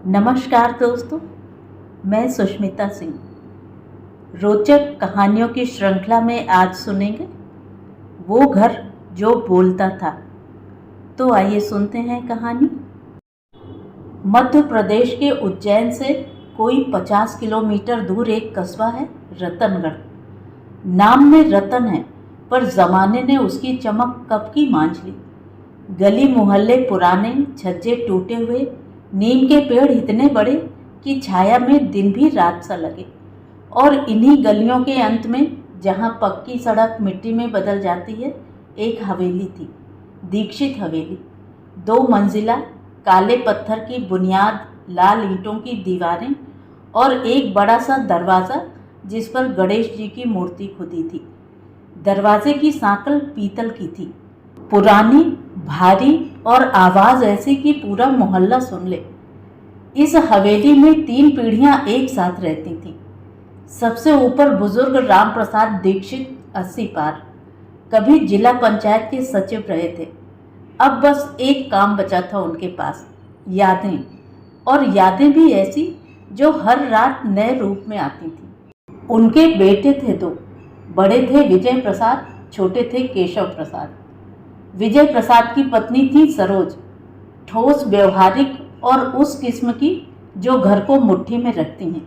नमस्कार दोस्तों, मैं सुष्मिता सिंह। रोचक कहानियों की श्रृंखला में आज सुनेंगे वो घर जो बोलता था। तो आइए सुनते हैं कहानी। मध्य प्रदेश के उज्जैन से कोई 50 किलोमीटर दूर एक कस्बा है रतनगढ़। नाम में रतन है, पर जमाने ने उसकी चमक कब की मांझ ली। गली मोहल्ले पुराने, छज्जे टूटे हुए, नीम के पेड़ इतने बड़े कि छाया में दिन भी रात सा लगे। और इन्हीं गलियों के अंत में, जहाँ पक्की सड़क मिट्टी में बदल जाती है, एक हवेली थी, दीक्षित हवेली। 2 मंजिला, काले पत्थर की बुनियाद, लाल ईंटों की दीवारें और एक बड़ा सा दरवाज़ा जिस पर गणेश जी की मूर्ति खुदी थी। दरवाजे की सांकल पीतल की थी, पुरानी, भारी और आवाज़ ऐसी कि पूरा मोहल्ला सुन ले। इस हवेली में 3 पीढ़ियां एक साथ रहती थीं। सबसे ऊपर बुजुर्ग राम प्रसाद दीक्षित 80 पार, कभी जिला पंचायत के सचिव रहे थे। अब बस एक काम बचा था उनके पास, यादें। और यादें भी ऐसी जो हर रात नए रूप में आती थी। उनके बेटे थे 2, बड़े थे विजय प्रसाद, छोटे थे केशव प्रसाद। विजय प्रसाद की पत्नी थी सरोज, ठोस, व्यवहारिक और उस किस्म की जो घर को मुट्ठी में रखती हैं,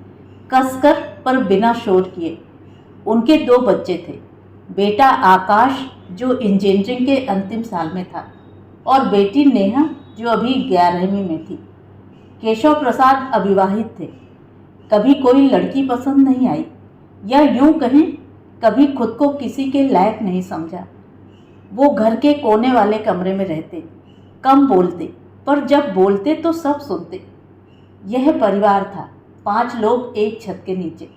कसकर पर बिना शोर किए। उनके 2 बच्चे थे, बेटा आकाश जो इंजीनियरिंग के अंतिम साल में था और बेटी नेहा जो अभी 11वीं में थी। केशव प्रसाद अविवाहित थे। कभी कोई लड़की पसंद नहीं आई, या यूं कहें कभी खुद को किसी के लायक नहीं समझा। वो घर के कोने वाले कमरे में रहते, कम बोलते, पर जब बोलते तो सब सुनते। यह परिवार था, 5 लोग एक छत के नीचे,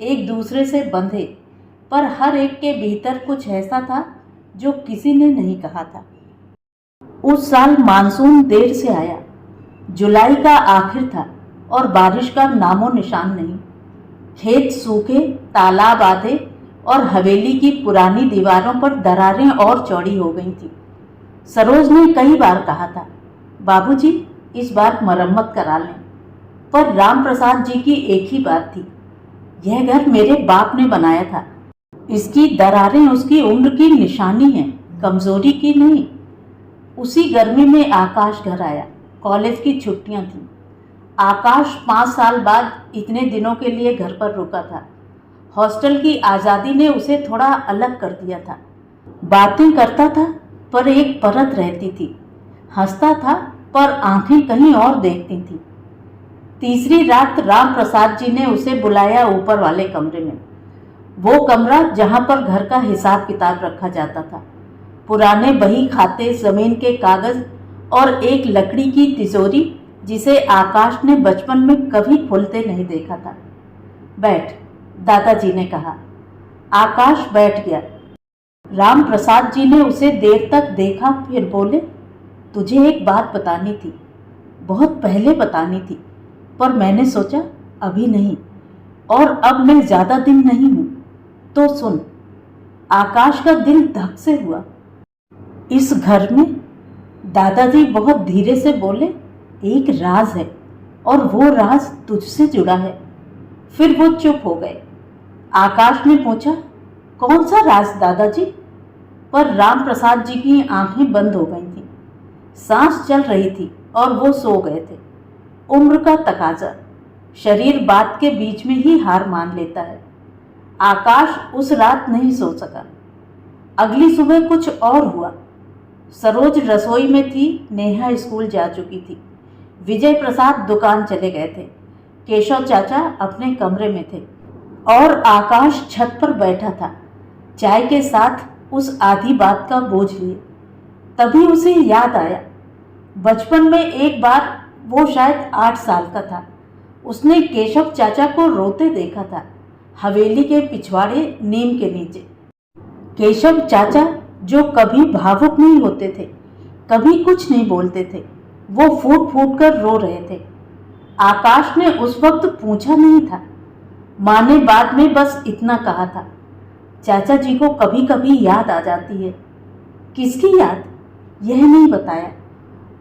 एक दूसरे से बंधे, पर हर एक के भीतर कुछ ऐसा था जो किसी ने नहीं कहा था। उस साल मानसून देर से आया, जुलाई का आखिर था और बारिश का नामो निशान नहीं। खेत सूखे, तालाब आधे और हवेली की पुरानी दीवारों पर दरारें और चौड़ी हो गई थी। सरोज ने कई बार कहा था, बाबूजी इस बार मरम्मत करा लें, पर राम प्रसाद जी की एक ही बात थी, यह घर मेरे बाप ने बनाया था, इसकी दरारें उसकी उम्र की निशानी हैं, कमजोरी की नहीं। उसी गर्मी में आकाश घर आया, कॉलेज की छुट्टियां थीं। आकाश 5 साल बाद इतने दिनों के लिए घर पर रुका था। हॉस्टल की आज़ादी ने उसे थोड़ा अलग कर दिया था। बातें करता था पर एक परत रहती थी, हंसता था पर आंखें कहीं और देखती थीं। तीसरी रात राम प्रसाद जी ने उसे बुलाया ऊपर वाले कमरे में, वो कमरा जहां पर घर का हिसाब किताब रखा जाता था। पुराने बही खाते, जमीन के कागज और एक लकड़ी की तिजोरी जिसे आकाश ने बचपन में कभी खुलते नहीं देखा था। बैठ, दादाजी ने कहा। आकाश बैठ गया। राम प्रसाद जी ने उसे देर तक देखा, फिर बोले, तुझे एक बात बतानी थी, बहुत पहले बतानी थी, पर मैंने सोचा अभी नहीं, और अब मैं ज़्यादा दिन नहीं हूँ, तो सुन। आकाश का दिल धक से हुआ। इस घर में, दादाजी बहुत धीरे से बोले, एक राज है और वो राज तुझसे जुड़ा है। फिर वो चुप हो गए। आकाश ने पूछा, कौन सा राज दादाजी? पर राम प्रसाद जी की आंखें बंद हो गई थीं, सांस चल रही थी और वो सो गए थे। उम्र का तकाजा, शरीर बात के बीच में ही हार मान लेता है। आकाश उस रात नहीं सो सका। अगली सुबह कुछ और हुआ। सरोज रसोई में थी, नेहा स्कूल जा चुकी थी, विजय प्रसाद दुकान चले गए थे, केशव चाचा अपने कमरे में थे और आकाश छत पर बैठा था, चाय के साथ उस आधी बात का बोझ लिए। तभी उसे याद आया, बचपन में एक बार, वो शायद 8 साल का था, उसने केशव चाचा को रोते देखा था, हवेली के पिछवाड़े नीम के नीचे। केशव चाचा जो कभी भावुक नहीं होते थे, कभी कुछ नहीं बोलते थे, वो फूट फूट कर रो रहे थे। आकाश ने उस वक्त पूछा नहीं था। माँ ने बाद में बस इतना कहा था, चाचा जी को कभी कभी याद आ जाती है। किसकी याद, यह नहीं बताया।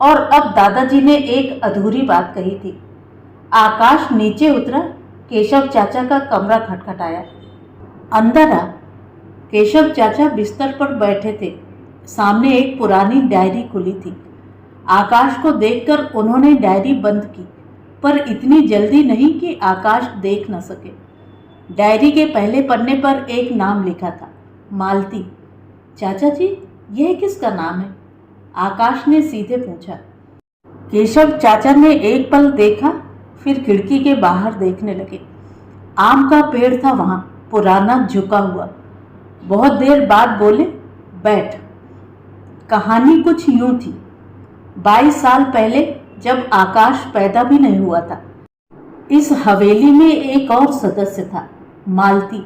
और अब दादाजी ने एक अधूरी बात कही थी, आकाश नीचे उतरा। केशव चाचा का कमरा खटखटाया। अंदर आ। केशव चाचा बिस्तर पर बैठे थे। सामने एक पुरानी डायरी खुली थी। आकाश को देखकर उन्होंने डायरी बंद की, पर इतनी जल्दी नहीं कि आकाश देख न सके। डायरी के पहले पन्ने पर एक नाम लिखा था, मालती। चाचा जी, यह किसका नाम है? आकाश ने सीधे पूछा। केशव चाचा ने एक पल देखा, फिर खिड़की के बाहर देखने लगे। आम का पेड़ था वहां, पुराना, झुका हुआ। बहुत देर बाद बोले, बैठ। कहानी कुछ यूं थी। 22 साल पहले, जब आकाश पैदा भी नहीं हुआ था, इस हवेली में एक और सदस्य था, मालती।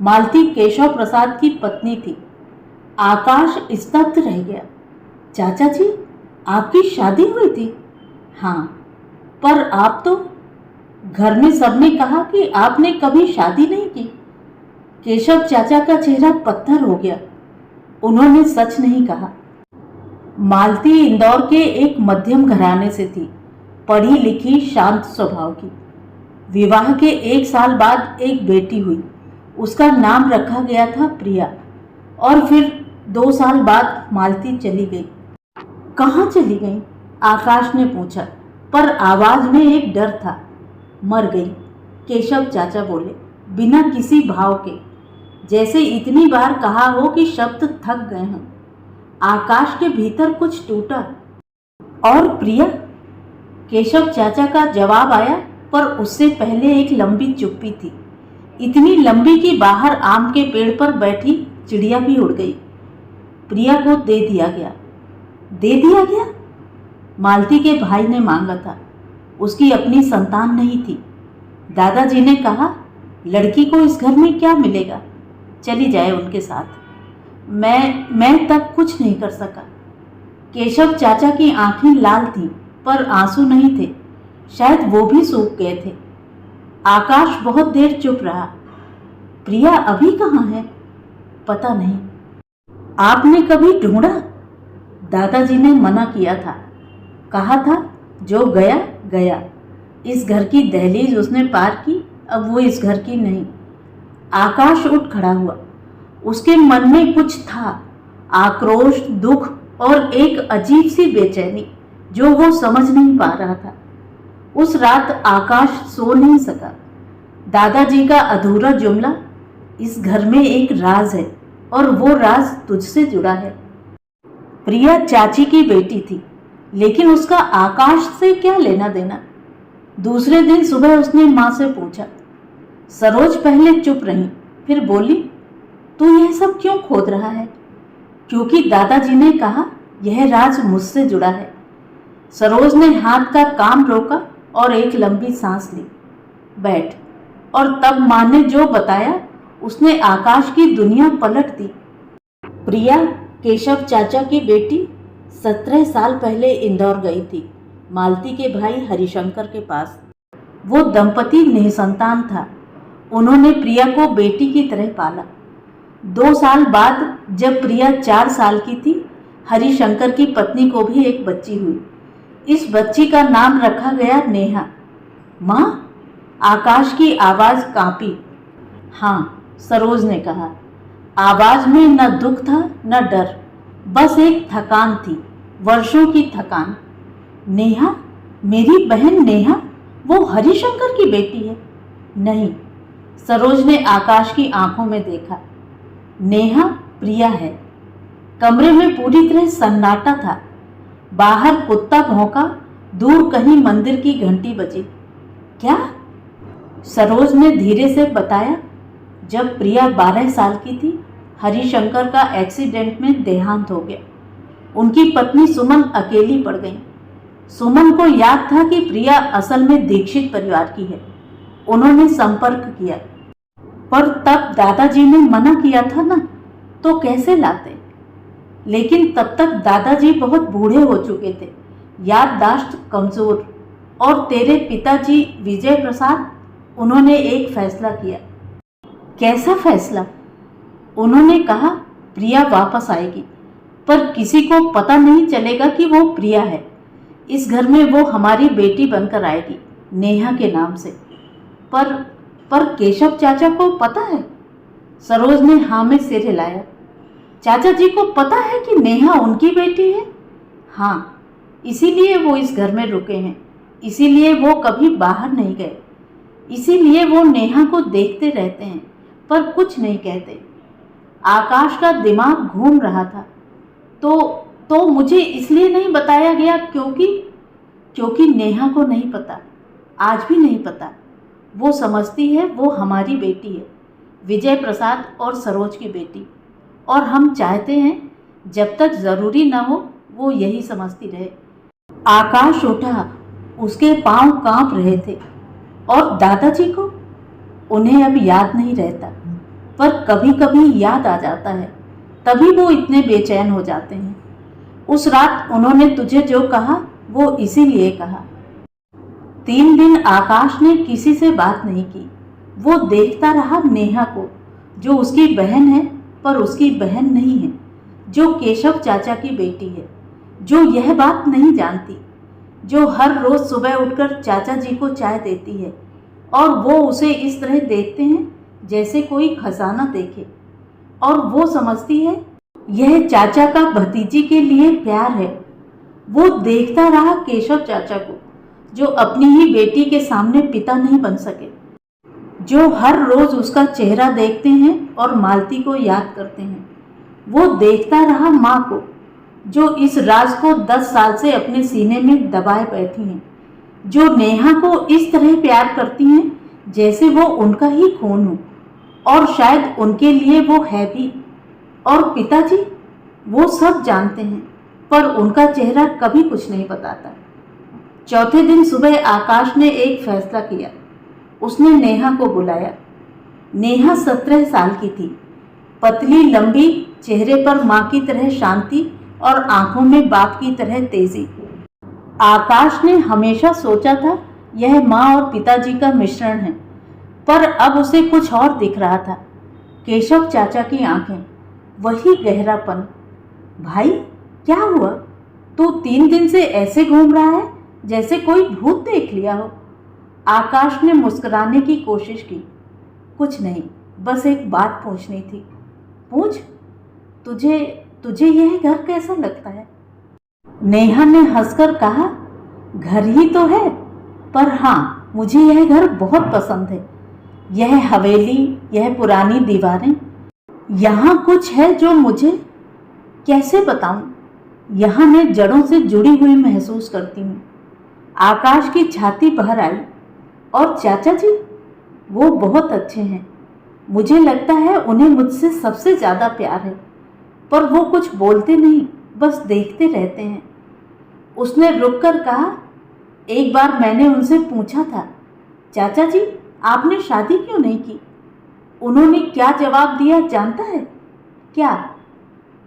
मालती केशव प्रसाद की पत्नी थी। आकाश स्तब्ध रह गया। चाचा जी, आपकी शादी हुई थी? हाँ, पर आप तो। घर में सबने कहा कि आपने कभी शादी नहीं की। केशव चाचा का चेहरा पत्थर हो गया। उन्होंने सच नहीं कहा। मालती इंदौर के एक मध्यम घराने से थी, पढ़ी लिखी, शांत स्वभाव की। विवाह के 1 साल बाद एक बेटी हुई। उसका नाम रखा गया था प्रिया। और फिर 2 साल बाद मालती चली गई। कहाँ चली गई? आकाश ने पूछा, पर आवाज में एक डर था। मर गई, केशव चाचा बोले, बिना किसी भाव के, जैसे इतनी बार कहा हो कि शब्द थक गए हों। आकाश के भीतर कुछ टूटा। और प्रिया? केशव चाचा का जवाब आया, पर उससे पहले एक लंबी चुप्पी थी। इतनी लंबी कि बाहर आम के पेड़ पर बैठी चिड़िया भी उड़ गई। प्रिया को दे दिया गया। दे दिया गया? मालती के भाई ने मांगा था। उसकी अपनी संतान नहीं थी। दादाजी ने कहा, लड़की को इस घर में क्या मिलेगा, चली जाए उनके साथ। मैं तब कुछ नहीं कर सका। केशव चाचा की आंखें लाल थीं, पर आंसू नहीं थे। शायद वो भी सूख गए थे। आकाश बहुत देर चुप रहा। प्रिया अभी कहाँ है? पता नहीं। आपने कभी ढूंढा? दादाजी ने मना किया था। कहा था, जो गया गया। इस घर की दहलीज उसने पार की, अब वो इस घर की नहीं। आकाश उठ खड़ा हुआ। उसके मन में कुछ था, आक्रोश, दुख और एक अजीब सी बेचैनी, जो वो समझ नहीं पा रहा था। उस रात आकाश सो नहीं सका। दादाजी का अधूरा जुमला, इस घर में एक राज है और वो राज तुझसे जुड़ा है। प्रिया चाची की बेटी थी, लेकिन उसका आकाश से क्या लेना देना। दूसरे दिन सुबह उसने माँ से पूछा। सरोज पहले चुप रही, फिर बोली, तू यह सब क्यों खोद रहा है? क्योंकि दादाजी ने कहा यह राज मुझसे जुड़ा है। सरोज ने हाथ का काम रोका और एक लंबी सांस ली। बैठ। और तब माँ ने जो बताया, उसने आकाश की दुनिया पलट दी। प्रिया, केशव चाचा की बेटी, 17 साल पहले इंदौर गई थी, मालती के भाई हरिशंकर के पास। वो दंपति निसंतान था। उन्होंने प्रिया को बेटी की तरह पाला। 2 साल बाद, जब प्रिया 4 साल की थी, हरिशंकर की पत्नी को भी एक बच्ची हुई। इस बच्ची का नाम रखा गया नेहा। माँ? आकाश की आवाज कांपी। हाँ, सरोज ने कहा। आवाज में न दुख था न डर, बस एक थकान थी, वर्षों की थकान। नेहा? मेरी बहन नेहा? वो हरिशंकर की बेटी है? नहीं। सरोज ने आकाश की आंखों में देखा। नेहा प्रिया है। कमरे में पूरी तरह सन्नाटा था। बाहर कुत्ता भौंका, दूर कहीं मंदिर की घंटी बजी। क्या? सरोज ने धीरे से बताया। जब प्रिया 12 साल की थी, हरिशंकर का एक्सीडेंट में देहांत हो गया। उनकी पत्नी सुमन अकेली पड़ गई। सुमन को याद था कि प्रिया असल में दीक्षित परिवार की है। उन्होंने संपर्क किया, पर तब दादाजी ने मना किया था ना, तो कैसे लाते। लेकिन तब तक दादाजी बहुत बूढ़े हो चुके थे, याददाश्त कमजोर। और तेरे पिताजी विजय प्रसाद, उन्होंने एक फैसला किया। कैसा फैसला? उन्होंने कहा प्रिया वापस आएगी, पर किसी को पता नहीं चलेगा कि वो प्रिया है। इस घर में वो हमारी बेटी बनकर आएगी। नेहा के नाम से। पर पर केशव चाचा को पता है? सरोज ने हाँ में सिर हिलाया। चाचा जी को पता है कि नेहा उनकी बेटी है? हाँ, इसीलिए वो इस घर में रुके हैं, इसीलिए वो कभी बाहर नहीं गए, इसीलिए वो नेहा को देखते रहते हैं पर कुछ नहीं कहते। आकाश का दिमाग घूम रहा था। तो मुझे इसलिए नहीं बताया गया क्योंकि नेहा को नहीं पता, आज भी नहीं पता। वो समझती है वो हमारी बेटी है, विजय प्रसाद और सरोज की बेटी, और हम चाहते हैं जब तक ज़रूरी ना हो वो यही समझती रहे। आकाश उठा, उसके पांव कांप रहे थे। और दादाजी को? उन्हें अब याद नहीं रहता, पर कभी कभी याद आ जाता है, तभी वो इतने बेचैन हो जाते हैं। उस रात उन्होंने तुझे जो कहा वो इसीलिए कहा। 3 दिन आकाश ने किसी से बात नहीं की। वो देखता रहा नेहा को, जो उसकी बहन है पर उसकी बहन नहीं है, जो केशव चाचा की बेटी है, जो यह बात नहीं जानती, जो हर रोज सुबह उठकर चाचा जी को चाय देती है और वो उसे इस तरह देखते हैं जैसे कोई खजाना देखे, और वो समझती है यह चाचा का भतीजी के लिए प्यार है। वो देखता रहा केशव चाचा को, जो अपनी ही बेटी के सामने पिता नहीं बन सके, जो हर रोज उसका चेहरा देखते हैं और मालती को याद करते हैं। वो देखता रहा माँ को, जो इस राज को 10 साल से अपने सीने में दबाए बैठी हैं, जो नेहा को इस तरह प्यार करती हैं जैसे वो उनका ही खून हो, और शायद उनके लिए वो है भी। और पिताजी, वो सब जानते हैं पर उनका चेहरा कभी कुछ नहीं बताता। चौथे दिन सुबह आकाश ने एक फैसला किया। उसने नेहा को बुलाया। नेहा 17 साल की थी, पतली लंबी, चेहरे पर माँ की तरह शांति और आंखों में बाप की तरह तेजी। आकाश ने हमेशा सोचा था यह माँ और पिताजी का मिश्रण है, पर अब उसे कुछ और दिख रहा था। केशव चाचा की आंखें, वही गहरापन। भाई, क्या हुआ? तू 3 दिन से ऐसे घूम रहा है जैसे कोई भूत देख लिया हो। आकाश ने मुस्कुराने की कोशिश की। कुछ नहीं, बस एक बात पूछनी थी। पूछ। तुझे यह घर कैसा लगता है? नेहा ने हंसकर कहा, घर ही तो है, पर हाँ, मुझे यह घर बहुत पसंद है। यह हवेली, यह पुरानी दीवारें, यहाँ कुछ है जो मुझे कैसे बताऊं। यहाँ मैं जड़ों से जुड़ी हुई महसूस करती हूँ। आकाश की छाती भर आई। और चाचा जी? वो बहुत अच्छे हैं। मुझे लगता है उन्हें मुझसे सबसे ज़्यादा प्यार है, पर वो कुछ बोलते नहीं, बस देखते रहते हैं। उसने रुककर कहा, एक बार मैंने उनसे पूछा था, चाचा जी आपने शादी क्यों नहीं की? उन्होंने क्या जवाब दिया जानता है? क्या?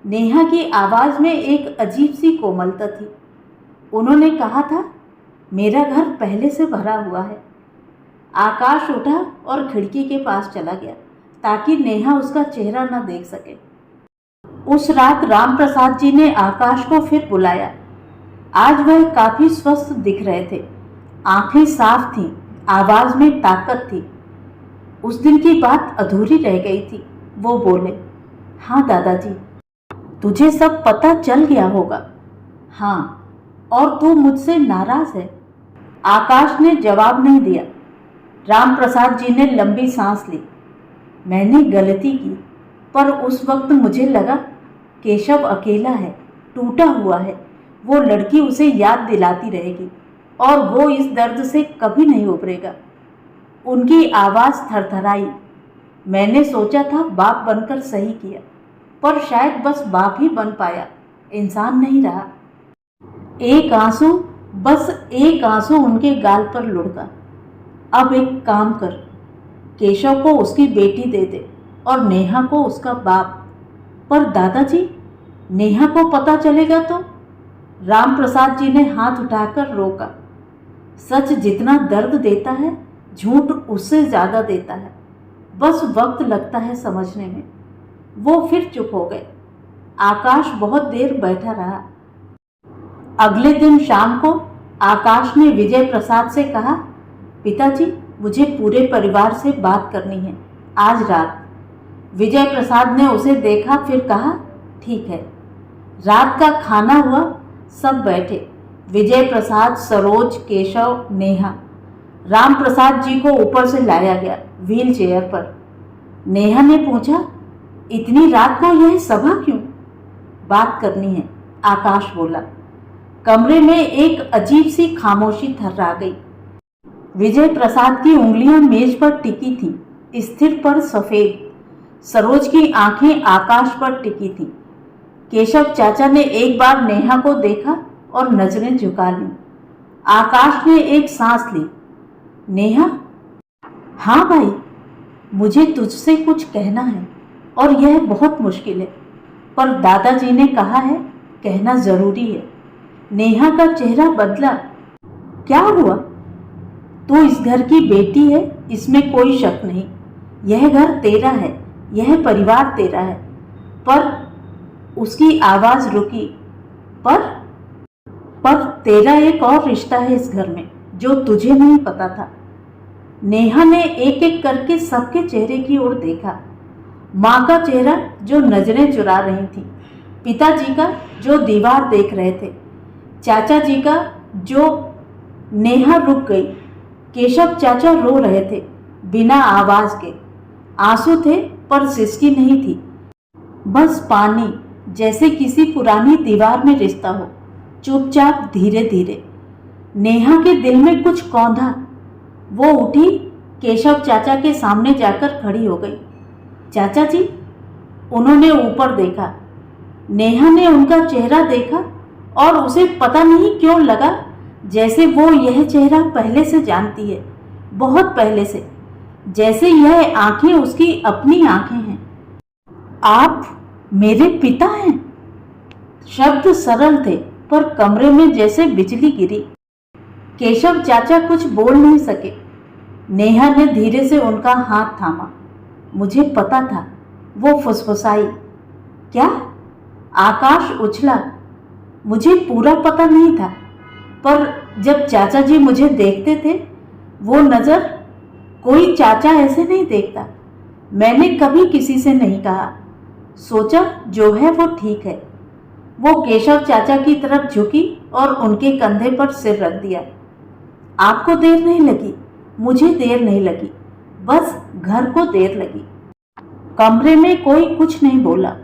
नेहा की आवाज़ में एक अजीब सी कोमलता थी। उन्होंने कहा था, मेरा घर पहले से भरा हुआ है। आकाश उठा और खिड़की के पास चला गया ताकि नेहा उसका चेहरा न देख सके। उस रात राम प्रसाद जी ने आकाश को फिर बुलाया। आज वह काफी स्वस्थ दिख रहे थे। आंखें साफ थीं, आवाज में ताकत थी। उस दिन की बात अधूरी रह गई थी। वो बोले, हाँ दादाजी, तुझे सब पता चल गया होगा। हाँ, और तू मुझसे नाराज है? आकाश ने जवाब नहीं दिया। राम प्रसाद जी ने लंबी सांस ली। मैंने गलती की, पर उस वक्त मुझे लगा केशव अकेला है, टूटा हुआ है। वो लड़की उसे याद दिलाती रहेगी और वो इस दर्द से कभी नहीं उभरेगा। उनकी आवाज़ थरथराई। मैंने सोचा था बाप बनकर सही किया, पर शायद बस बाप ही बन पाया, इंसान नहीं रहा। एक आंसू, बस एक आंसू उनके गाल पर लुढ़का। अब एक काम कर, केशव को उसकी बेटी दे दे और नेहा को उसका बाप। पर दादाजी, नेहा को पता चलेगा तो? राम प्रसाद जी ने हाथ उठाकर रोका। सच जितना दर्द देता है, झूठ उससे ज़्यादा देता है। बस वक्त लगता है समझने में। वो फिर चुप हो गए। आकाश बहुत देर बैठा रहा। अगले दिन शाम को आकाश ने विजय प्रसाद से कहा, पिताजी, मुझे पूरे परिवार से बात करनी है आज रात। विजय प्रसाद ने उसे देखा, फिर कहा, ठीक है। रात का खाना हुआ, सब बैठे। विजय प्रसाद, सरोज, केशव, नेहा। राम प्रसाद जी को ऊपर से लाया गया व्हील चेयर पर। नेहा ने पूछा, इतनी रात को यह सभा क्यों? बात करनी है, आकाश बोला। कमरे में एक अजीब सी खामोशी थर्रा गई। विजय प्रसाद की उंगलियां मेज पर टिकी थीं, स्थिर पर सफेद। सरोज की आंखें आकाश पर टिकी थीं। केशव चाचा ने एक बार नेहा को देखा और नजरें झुका लीं। आकाश ने एक सांस ली। नेहा? हाँ भाई, मुझे तुझसे कुछ कहना है और यह बहुत मुश्किल है, पर दादाजी ने कहा है कहना जरूरी है। नेहा का चेहरा बदला। क्या हुआ? तू इस घर की बेटी है, इसमें कोई शक नहीं। यह घर तेरा है, यह परिवार तेरा है। पर उसकी आवाज रुकी। पर तेरा एक और रिश्ता है इस घर में जो तुझे नहीं पता था। नेहा ने एक एक करके सबके चेहरे की ओर देखा। माँ का चेहरा जो नजरें चुरा रही थी, पिताजी का जो दीवार देख रहे थे, चाचा जी का जो। नेहा रुक गई। केशव चाचा रो रहे थे, बिना आवाज के। आंसू थे पर सिसकी नहीं थी, बस पानी, जैसे किसी पुरानी दीवार में रिश्ता हो, चुपचाप, धीरे धीरे। नेहा के दिल में कुछ कौंधा। वो उठी, केशव चाचा के सामने जाकर खड़ी हो गई। चाचा जी। उन्होंने ऊपर देखा। नेहा ने उनका चेहरा देखा और उसे पता नहीं क्यों लगा जैसे वो यह चेहरा पहले से जानती है, बहुत पहले से, जैसे यह आंखें उसकी अपनी आंखें हैं। आप मेरे पिता हैं? शब्द सरल थे पर कमरे में जैसे बिजली गिरी। केशव चाचा कुछ बोल नहीं सके। नेहा ने धीरे से उनका हाथ थामा। मुझे पता था, वो फुसफुसाई। क्या? आकाश उछला। मुझे पूरा पता नहीं था, पर जब चाचा जी मुझे देखते थे, वो नजर, कोई चाचा ऐसे नहीं देखता। मैंने कभी किसी से नहीं कहा, सोचा जो है वो ठीक है। वो केशव चाचा की तरफ झुकी और उनके कंधे पर सिर रख दिया। आपको देर नहीं लगी, मुझे देर नहीं लगी, बस घर को देर लगी। कमरे में कोई कुछ नहीं बोला।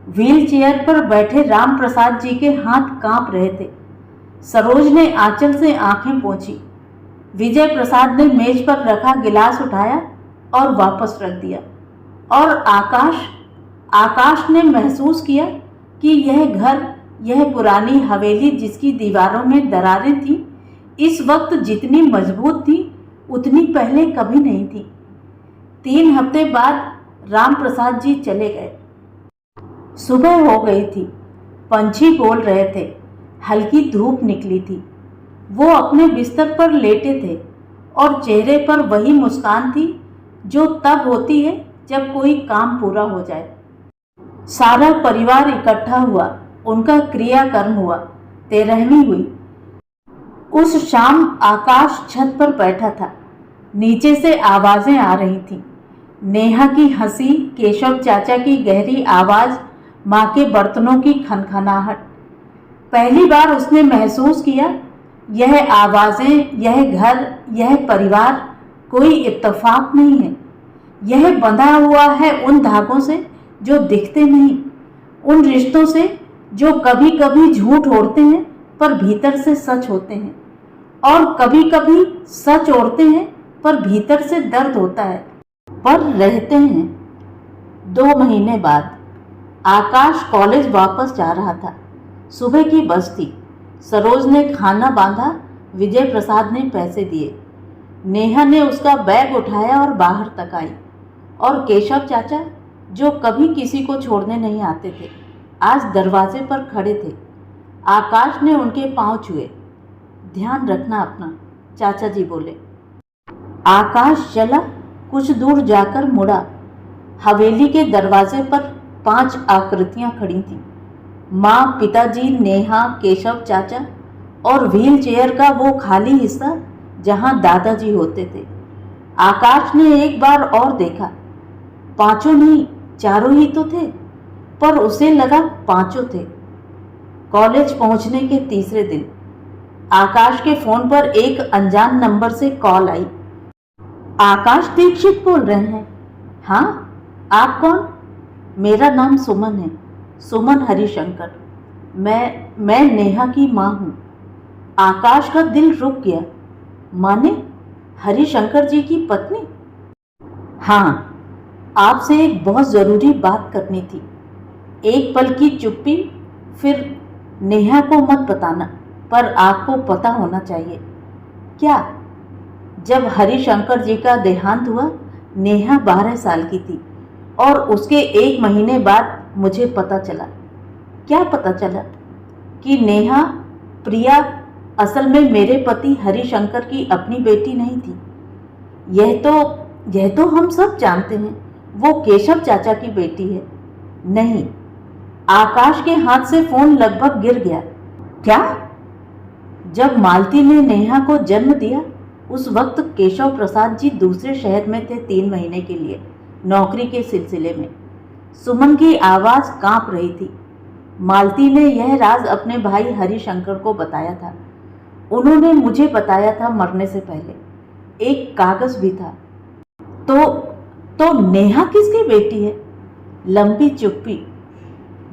व्हील चेयर पर बैठे राम प्रसाद जी के हाथ कांप रहे थे। सरोज ने आंचल से आंखें पोंछी। विजय प्रसाद ने मेज पर रखा गिलास उठाया और वापस रख दिया। और आकाश ने महसूस किया कि यह घर, यह पुरानी हवेली जिसकी दीवारों में दरारें थीं, इस वक्त जितनी मजबूत थी उतनी पहले कभी नहीं थी। 3 हफ्ते बाद राम प्रसाद जी चले गए। सुबह हो गई थी, पंछी बोल रहे थे, हल्की धूप निकली थी। वो अपने बिस्तर पर लेटे थे और चेहरे पर वही मुस्कान थी जो तब होती है जब कोई काम पूरा हो जाए। सारा परिवार इकट्ठा हुआ, उनका क्रियाकर्म हुआ, 13वीं हुई। उस शाम आकाश छत पर बैठा था। नीचे से आवाजें आ रही थीं। नेहा की हंसी, केशव चाचा की गहरी आवाज, माँ के बर्तनों की खनखनाहट। पहली बार उसने महसूस किया, यह आवाजें, यह घर, यह परिवार कोई इत्तेफाक नहीं है। यह बंधा हुआ है उन धागों से जो दिखते नहीं, उन रिश्तों से जो कभी कभी झूठ ओढ़ते हैं पर भीतर से सच होते हैं, और कभी कभी सच ओढ़ते हैं पर भीतर से दर्द होता है, पर रहते हैं। 2 महीने बाद आकाश कॉलेज वापस जा रहा था। सुबह की बस थी। सरोज ने खाना बांधा, विजय प्रसाद ने पैसे दिए। नेहा ने उसका बैग उठाया और बाहर तक आई। और केशव चाचा, जो कभी किसी को छोड़ने नहीं आते थे, आज दरवाजे पर खड़े थे। आकाश ने उनके पांव छुए। ध्यान रखना अपना, चाचा जी बोले। आकाश चला, कुछ दूर जाकर मुड़ा। हवेली के दरवाजे पर 5 आकृतियां खड़ी थीं। माँ, पिताजी, नेहा, केशव चाचा और व्हील चेयर का वो खाली हिस्सा जहां दादाजी होते थे। आकाश ने एक बार और देखा, पांचों नहीं, चारों ही तो थे, पर उसे लगा पांचों थे। कॉलेज पहुंचने के तीसरे दिन आकाश के फोन पर एक अनजान नंबर से कॉल आई। आकाश दीक्षित बोल रहे हैं? हाँ, आप कौन? मेरा नाम सुमन है, सुमन हरिशंकर। मैं नेहा की माँ हूँ। आकाश का दिल रुक गया। माने हरिशंकर जी की पत्नी? हाँ, आपसे एक बहुत ज़रूरी बात करनी थी। एक पल की चुप्पी, फिर नेहा को मत बताना, पर आपको पता होना चाहिए। क्या? जब हरिशंकर जी का देहांत हुआ, नेहा 12 साल की थी और उसके 1 महीने बाद मुझे पता चला। क्या पता चला? कि नेहा, प्रिया असल में मेरे पति हरिशंकर की अपनी बेटी नहीं थी। यह तो हम सब जानते हैं, वो केशव चाचा की बेटी है। नहीं। आकाश के हाथ से फोन लगभग गिर गया। क्या? जब मालती ने नेहा को जन्म दिया, उस वक्त केशव प्रसाद जी दूसरे शहर में थे 3 महीने के लिए, नौकरी के सिलसिले में। सुमन की आवाज़ कांप रही थी। मालती ने यह राज अपने भाई हरिशंकर को बताया था। उन्होंने मुझे बताया था मरने से पहले। एक कागज भी था। तो नेहा किसकी बेटी है? लंबी चुप्पी।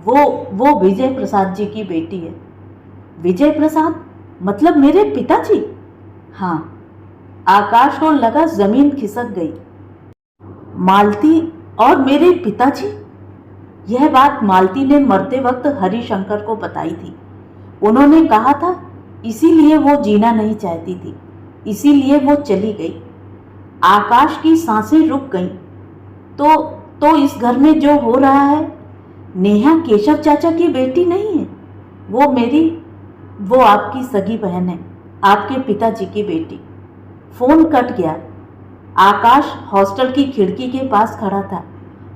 वो विजय प्रसाद जी की बेटी है। विजय प्रसाद? मतलब मेरे पिताजी? हाँ। आकाश को लगा जमीन खिसक गई। मालती और मेरे पिताजी? यह बात मालती ने मरते वक्त हरिशंकर को बताई थी। उन्होंने कहा था इसीलिए वो जीना नहीं चाहती थी, इसीलिए वो चली गई। आकाश की सांसें रुक गईं। तो इस घर में जो हो रहा है, नेहा केशव चाचा की बेटी नहीं है। वो आपकी सगी बहन है, आपके पिताजी की बेटी। फोन कट गया। आकाश हॉस्टल की खिड़की के पास खड़ा था।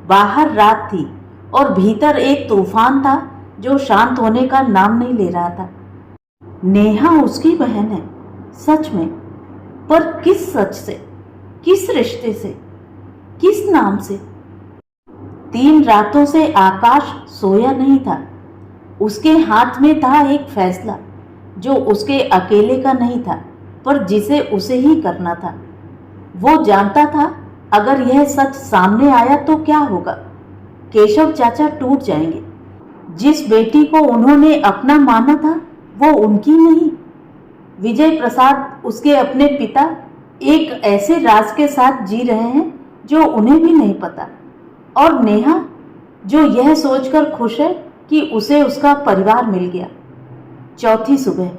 बाहर रात थी और भीतर एक तूफान था जो शांत होने का नाम नहीं ले रहा था। नेहा उसकी बहन है, सच में। पर किस सच से, किस रिश्ते से, किस नाम से? 3 रातों से आकाश सोया नहीं था। उसके हाथ में था एक फैसला जो उसके अकेले का नहीं था, पर जिसे उसे ही करना था। वो जानता था अगर यह सच सामने आया तो क्या होगा। केशव चाचा टूट जाएंगे। जिस बेटी को उन्होंने अपना माना था वो उनकी नहीं। विजय प्रसाद, उसके अपने पिता, एक ऐसे राज के साथ जी रहे हैं जो उन्हें भी नहीं पता। और नेहा, जो यह सोचकर खुश है कि उसे उसका परिवार मिल गया। चौथी सुबह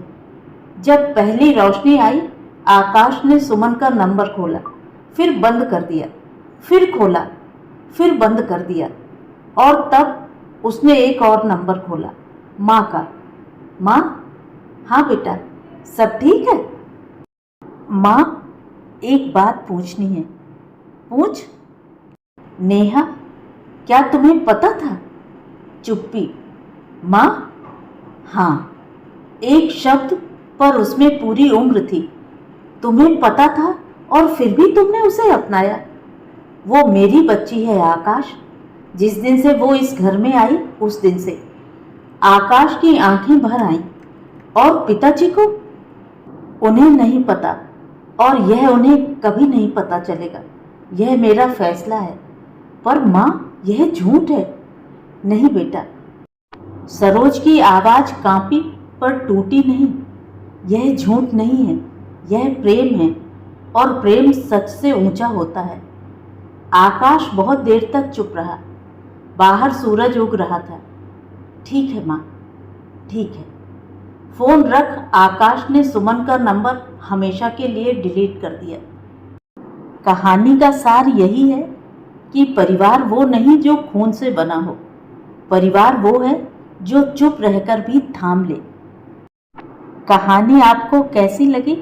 जब पहली रोशनी आई, आकाश ने सुमन का नंबर खोला, फिर बंद कर दिया, फिर खोला, फिर बंद कर दिया। और तब उसने एक और नंबर खोला, माँ का। माँ? हाँ बेटा, सब ठीक है? माँ, एक बात पूछनी है। पूछ। नेहा, क्या तुम्हें पता था? चुप्पी। माँ? हाँ। एक शब्द, पर उसमें पूरी उम्र थी। तुम्हें पता था और फिर भी तुमने उसे अपनाया। वो मेरी बच्ची है आकाश। जिस दिन से वो इस घर में आई, उस दिन से। आकाश की आंखें भर आईं। और पिताजी को? उन्हें नहीं पता, और यह उन्हें कभी नहीं पता चलेगा। यह मेरा फैसला है। पर माँ, यह झूठ है। नहीं बेटा। सरोज की आवाज कांपी पर टूटी नहीं। यह झूठ नहीं है, यह प्रेम है, और प्रेम सच से ऊंचा होता है। आकाश बहुत देर तक चुप रहा। बाहर सूरज उग रहा था। ठीक है माँ, ठीक है। फोन रख आकाश ने सुमन का नंबर हमेशा के लिए डिलीट कर दिया। कहानी का सार यही है कि परिवार वो नहीं जो खून से बना हो। परिवार वो है जो चुप रहकर भी थाम ले। कहानी आपको कैसी लगी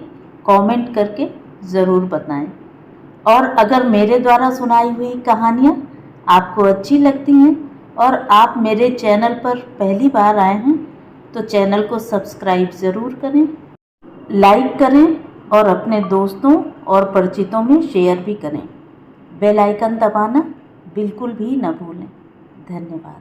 कमेंट करके ज़रूर बताएं। और अगर मेरे द्वारा सुनाई हुई कहानियाँ आपको अच्छी लगती हैं और आप मेरे चैनल पर पहली बार आए हैं तो चैनल को सब्सक्राइब ज़रूर करें, लाइक करें और अपने दोस्तों और परिचितों में शेयर भी करें। बेल आइकन दबाना बिल्कुल भी न भूलें। धन्यवाद।